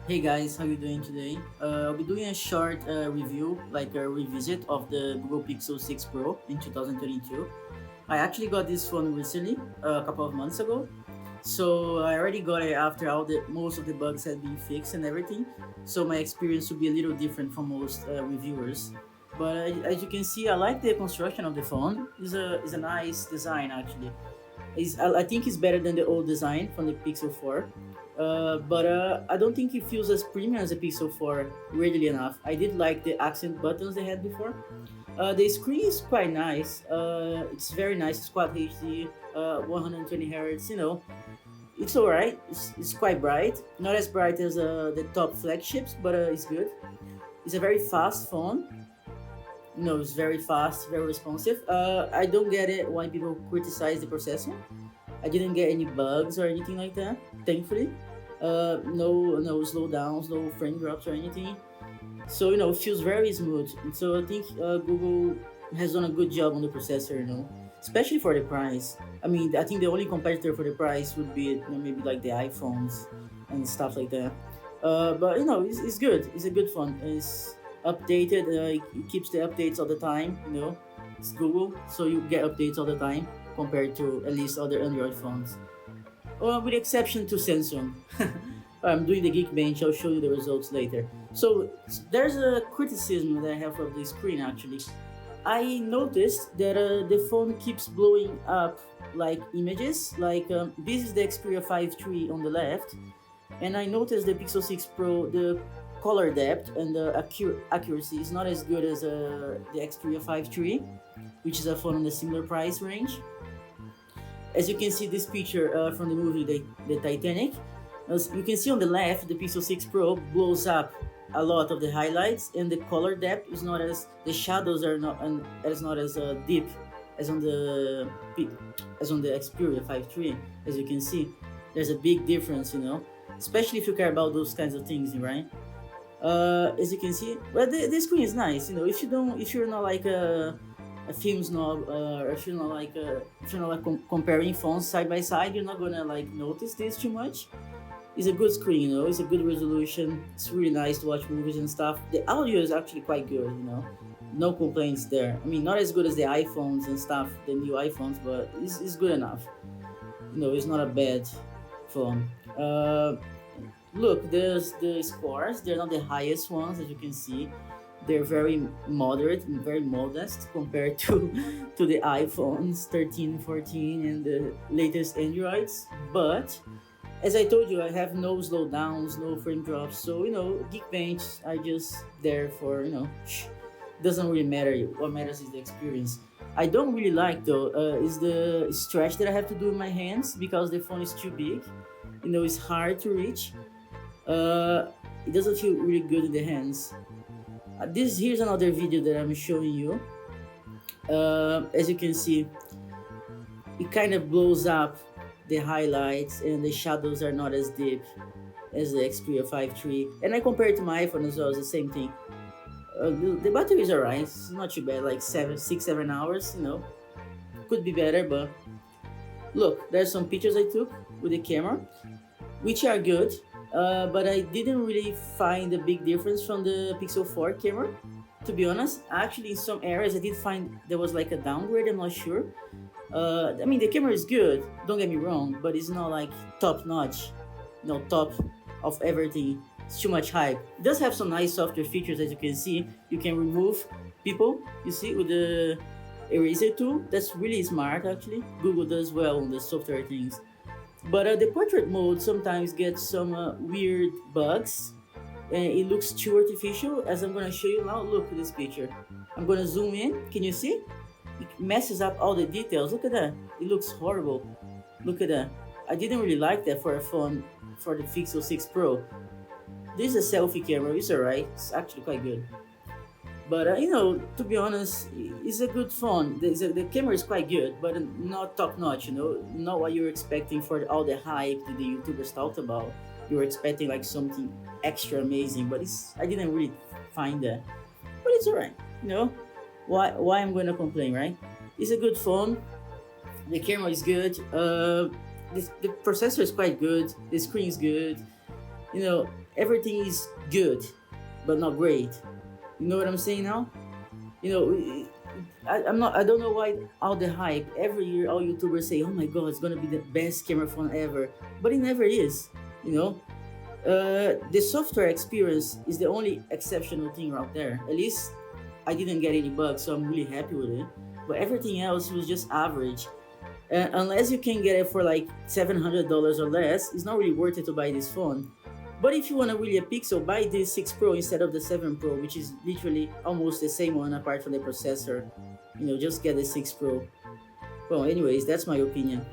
Hey guys, how you doing today? I'll be doing a short review, like a revisit of the Google Pixel 6 Pro in 2022. I actually got this phone recently, a couple of months ago. So I already got it after all the most of the bugs had been fixed and everything. So my experience will be a little different from most reviewers. But as you can see, I like the construction of the phone. It's a nice design actually. I think it's better than the old design from the Pixel 4. But I don't think it feels as premium as the Pixel 4, weirdly enough. I did like the accent buttons they had before. The screen is quite nice. It's very nice. It's quite HD, 120 hertz. It's alright. It's quite bright. Not as bright as the top flagships, but it's good. It's a very fast phone. It's very fast, very responsive. I don't get it why people criticize the processor. I didn't get any bugs or anything like that, thankfully. No slowdowns, no frame drops or anything. So it feels very smooth. And so I think Google has done a good job on the processor. Especially for the price. I mean, I think the only competitor for the price would be maybe like the iPhones and stuff like that. But it's good. It's a good phone. It's updated. It keeps the updates all the time. It's Google, so you get updates all the time compared to at least other Android phones. With the exception to Samsung. I'm doing the Geekbench. I'll show you the results later. So there's a criticism that I have of the screen actually. I noticed that the phone keeps blowing up like images. Like this is the Xperia 5 III on the left, and I noticed the Pixel 6 Pro, the color depth and the accuracy is not as good as the Xperia 5 III, which is a phone on the similar price range. As you can see this picture from the movie the Titanic, as you can see on the left, the Pixel 6 Pro blows up a lot of the highlights, and the color depth is not as the shadows are not as deep as on the Xperia 5 III. As you can see, there's a big difference, especially if you care about those kinds of things, right? As you can see, well, the screen is nice. If you're not like a film snob, or if you're not like comparing phones side by side, you're not gonna like notice this too much. It's a good screen, it's a good resolution. It's really nice to watch movies and stuff. The audio is actually quite good, no complaints there. I mean, not as good as the iPhones and stuff, the new iPhones, but it's good enough. It's not a bad phone. Look, there's the scores. They're not the highest ones, as you can see. They're very moderate and very modest compared to to the iPhones 13, 14, and the latest Androids. But as I told you, I have no slowdowns, no frame drops. So Geekbench, I just there for doesn't really matter. What matters is the experience. I don't really like though is the stretch that I have to do with my hands because the phone is too big. It's hard to reach. Uh, it doesn't feel really good in the hands. This here's another video that I'm showing you. As you can see, it kind of blows up the highlights and the shadows are not as deep as the Xperia 5 III. And I compare it to my iPhone as well, it's the same thing. The battery is alright, it's not too bad, like 7 6 7 hours, could be better, but look, there's some pictures I took with the camera, which are good, but I didn't really find a big difference from the Pixel 4 camera. To be honest, actually, in some areas I did find there was like a downgrade. I'm not sure. I mean, the camera is good. Don't get me wrong, but it's not like top notch. Top of everything. It's too much hype. It does have some nice software features, as you can see. You can remove people. You see with the eraser tool. That's really smart, actually. Google does well on the software things. But the portrait mode sometimes gets some weird bugs, and it looks too artificial. As I'm gonna show you now, look at this picture. I'm gonna zoom in. Can you see? It messes up all the details. Look at that. It looks horrible. Look at that. I didn't really like that for a phone for the Pixel 6 Pro. This is a selfie camera. It's alright. It's actually quite good. But to be honest, it's a good phone. The camera is quite good, but not top notch. Not what you're expecting for all the hype that the YouTubers talked about. You were expecting like something extra amazing, but I didn't really find that. But it's alright. Why I'm gonna complain, right? It's a good phone. The camera is good. The processor is quite good. The screen is good. everything is good, but not great. You know what I'm saying now? You know, I'm not. I don't know why all the hype every year. All YouTubers say, "Oh my God, it's gonna be the best camera phone ever," but it never is. You know, the software experience is the only exceptional thing out there. At least I didn't get any bugs, so I'm really happy with it. But everything else was just average. Unless you can get it for like $700 or less, it's not really worth it to buy this phone. But if you want to really a Pixel, buy the 6 Pro instead of the 7 Pro, which is literally almost the same one apart from the processor. You know, just get the 6 Pro. Well, anyways, that's my opinion.